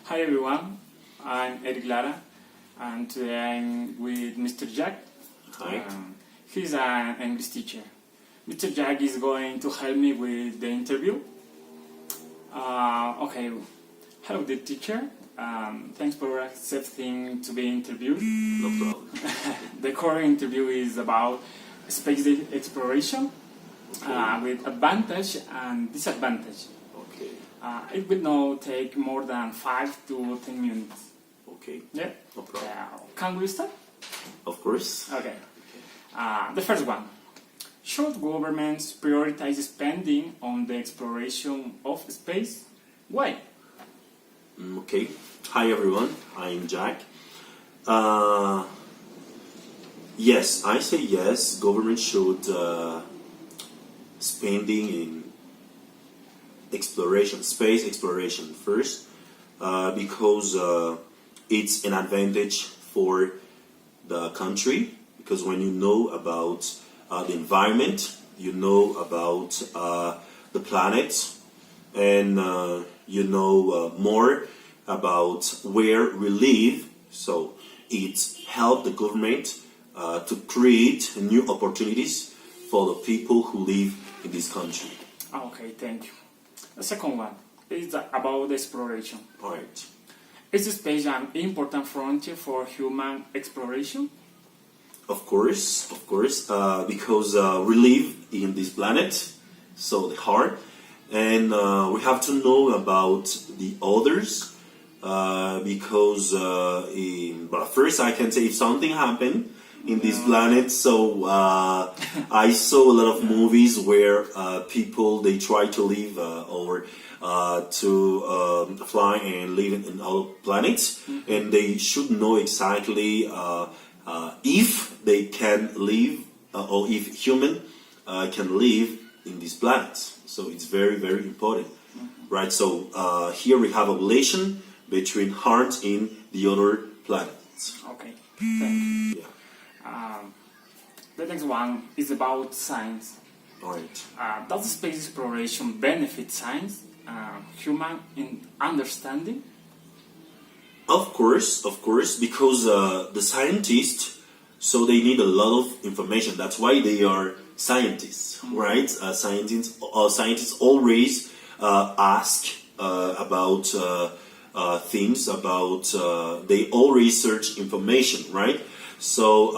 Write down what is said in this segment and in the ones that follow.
Hi everyone, I'm Eric Lara and today I'm with Mr. Jack. Hi. He's an English teacher. Mr. Jack is going to help me with the interview. Okay, hello the teacher. Thanks for accepting to be interviewed. No problem. The core interview is about space exploration with advantage and disadvantage. Okay. It will not take more than 5 to 10 minutes. Okay. Yeah? No problem. Can we start? Of course. Okay. The first one. Should governments prioritize spending on the exploration of space? Why? Okay. Hi everyone. I'm Jack. Yes, I say yes. Government should spending in exploration, space exploration first, because it's an advantage for the country. Because when you know about the environment, you know about the planet, and you know more about where we live. So it helps the government to create new opportunities for the people who live in this country. Okay, thank you. The second one is about exploration. All right. Is space an important frontier for human exploration? Of course, because we live in this planet, so the heart, and we have to know about the others, because but first I can say if something happened in this planet, so I saw a lot of movies where people they try to live or to fly and live in other planets, and they should know exactly if they can live or if human can live in these planets. So it's very, very important, right? So here we have a relation between Earth and the other planets. Okay, thank you. Yeah. The next one is about science. All right. Does space exploration benefit science, human in understanding? Of course, because the scientists, so they need a lot of information. That's why they are scientists, right? Scientists always ask about things, about they always search information, right? So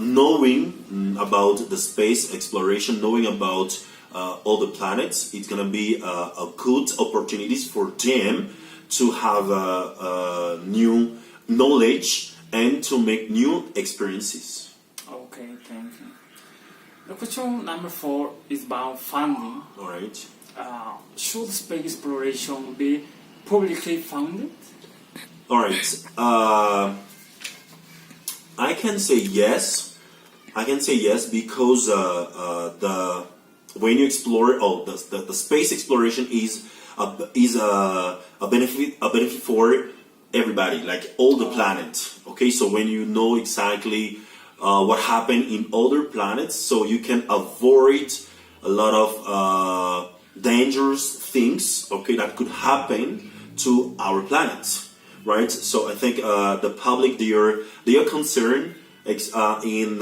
knowing about the space exploration, knowing about all the planets, it's gonna be a good opportunities for them to have new knowledge and to make new experiences. Okay, thank you. The question number 4 is about funding. All right. Should space exploration be publicly funded? All right. I can say yes. Because when you explore, the space exploration is a benefit for everybody, like all the planet. Okay, so when you know exactly what happened in other planets, so you can avoid a lot of dangerous things, okay, that could happen to our planet, right? So I think the public they are concerned in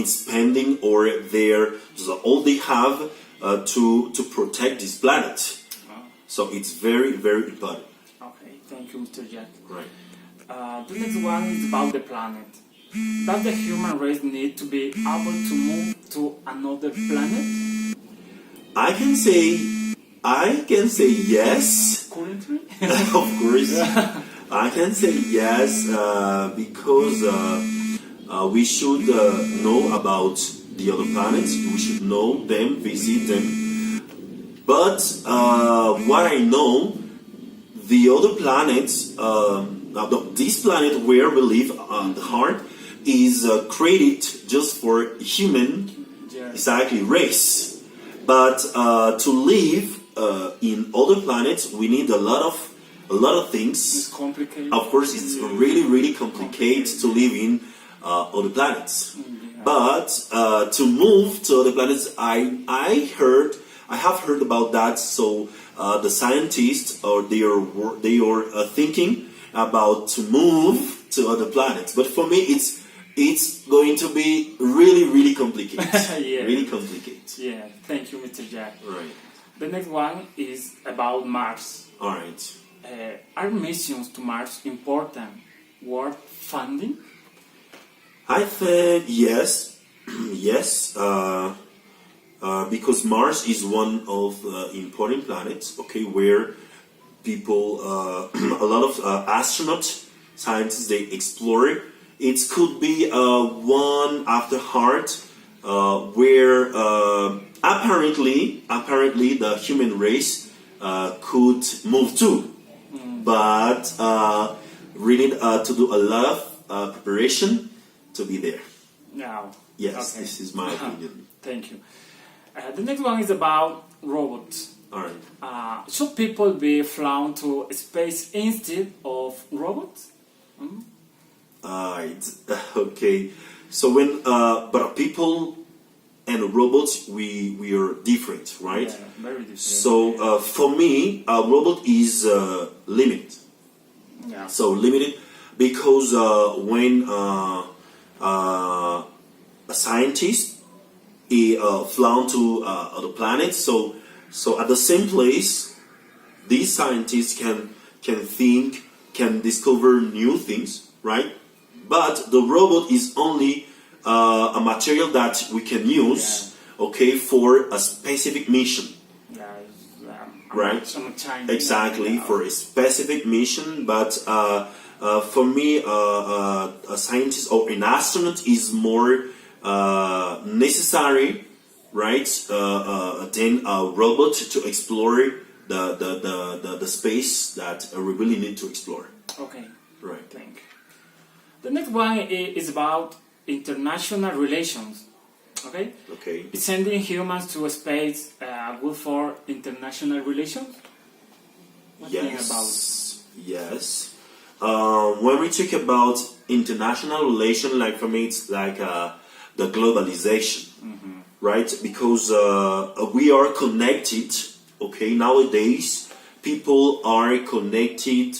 spending or all they have to protect this planet. So it's very, very important. Okay, thank you, Mr. Jack. Right. The next one is about the planet. Does the human race need to be able to move to another planet? I can say yes. Currently? Of course, I can say yes because we should know about the other planets. We should know them, visit them. But what I know, the other planets, this planet where we live on the Earth, is created just for human, exactly, race. But to live in other planets, we need a lot of things. It's complicated. Of course, it's really, really complicated to live in other planets. But to move to other planets, I heard I have heard about that. So the scientists or they are thinking about to move to other planets. But for me, it's going to be really complicated. Yeah. Really complicated. Yeah, thank you, Mr. Jack. Right. The next one is about Mars. All right. Are missions to Mars important? Worth funding? I think yes, yes, because Mars is one of the important planets. Okay, where people, a lot of astronauts, scientists, they explore. It could be one after heart, where apparently the human race could move to, but really to do a lot of preparation to be there. No. Yes, Okay. this is my opinion. Thank you. The next one is about robots. All right. Should people be flown to space instead of robots? Okay. So when but people and robots, we are different, right? Yeah, very different. So for me, a robot is limited. Yeah. So limited because when a scientist is flown to other planets, so at the same place, these scientists can think, can discover new things, right? But the robot is only a material that we can use, okay, for a specific mission. Yeah, it's, Right. I'm a Chinese, Exactly, you know. for a specific mission, but for me, a scientist or an astronaut is more necessary, right, than a robot to explore the space that we really need to explore. Okay. Right. Thank you. The next one is about international relations. Okay? Okay. Is sending humans to space good for international relations? What do you think about it? Yes. When we talk about international relation, like for me, it's like the globalization, right? Because we are connected. Okay, nowadays people are connected,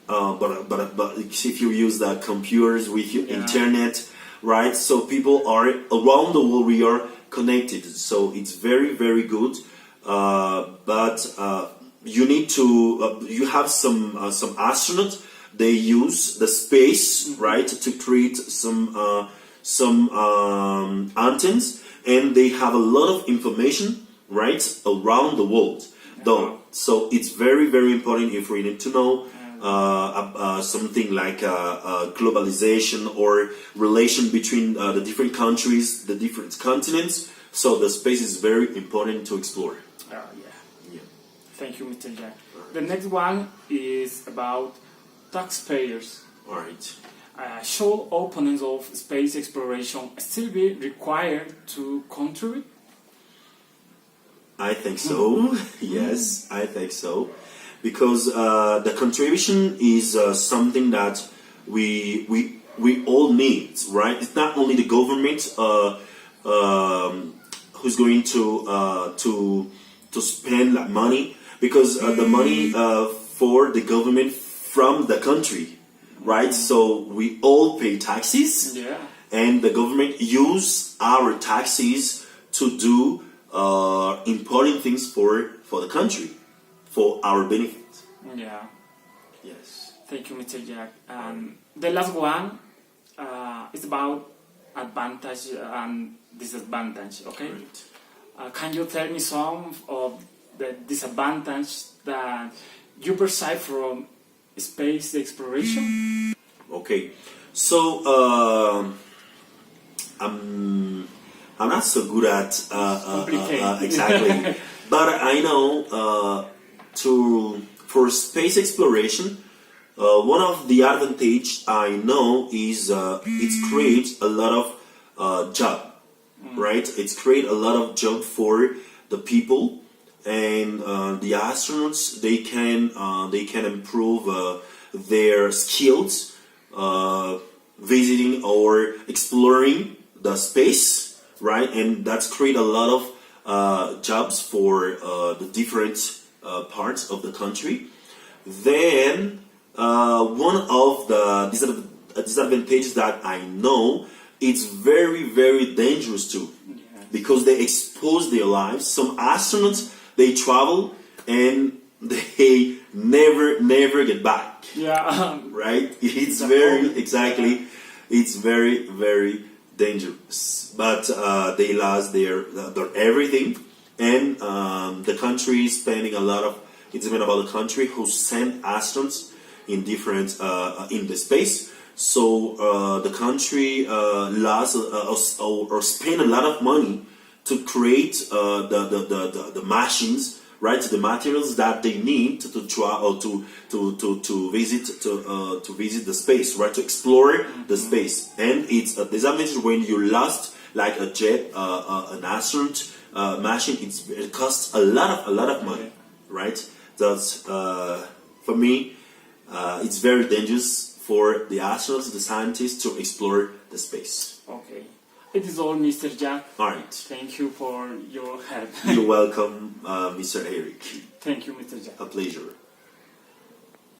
but if you use the computers with your internet, right? So people are around the world. We are connected. So it's very good. But you need to. You have some astronauts. They use the space, right, to create some antennas, and they have a lot of information, right, around the world. Though, so it's very important if we need to know something like globalization or relation between the different countries, the different continents. So the space is very important to explore. Yeah. Yeah. Thank you, Mr. Jack. The next one is about taxpayers. All right. Should opponents of space exploration still be required to contribute? I think so. Yes, I think so, because the contribution is something that we all need, right? It's not only the government who's going to spend that money, because the money for the government from the country, right? So we all pay taxes, Yeah. and the government use our taxes to do important things for the country, for our benefit. Yeah. Yes. Thank you, Mr. Jack. The last one is about advantage and disadvantage. Okay. Right. Can you tell me some of the disadvantage that you perceive from space exploration? Okay. So I'm not so good at exactly, but I know for space exploration, one of the advantage I know is it creates a lot of job, right? It's create a lot of job for the people, and the astronauts, they can improve their skills visiting or exploring the space, right? And that's create a lot of jobs for the different parts of the country. Then one of the disadvantages that I know, it's very, very dangerous too, because they expose their lives. Some astronauts, they travel and they never get back. Yeah. Right? It's The very whole- exactly. It's very, very dangerous. But they lost their everything, and the country is spending a lot of. It's even about the country who sent astronauts in different in the space. So the country lost or spent a lot of money to create the machines, right? The materials that they need to try or to visit the space, right? To explore the space. And it's a disadvantage when you lost like a jet, an astronaut machine. It costs a lot of money, right? That's for me. It's very dangerous for the astronauts, the scientists, to explore the space. Okay. It is all, Mr. Jack. All right. Thank you for your help. You're welcome, Mr. Eric. Thank you, Mr. Jack. A pleasure.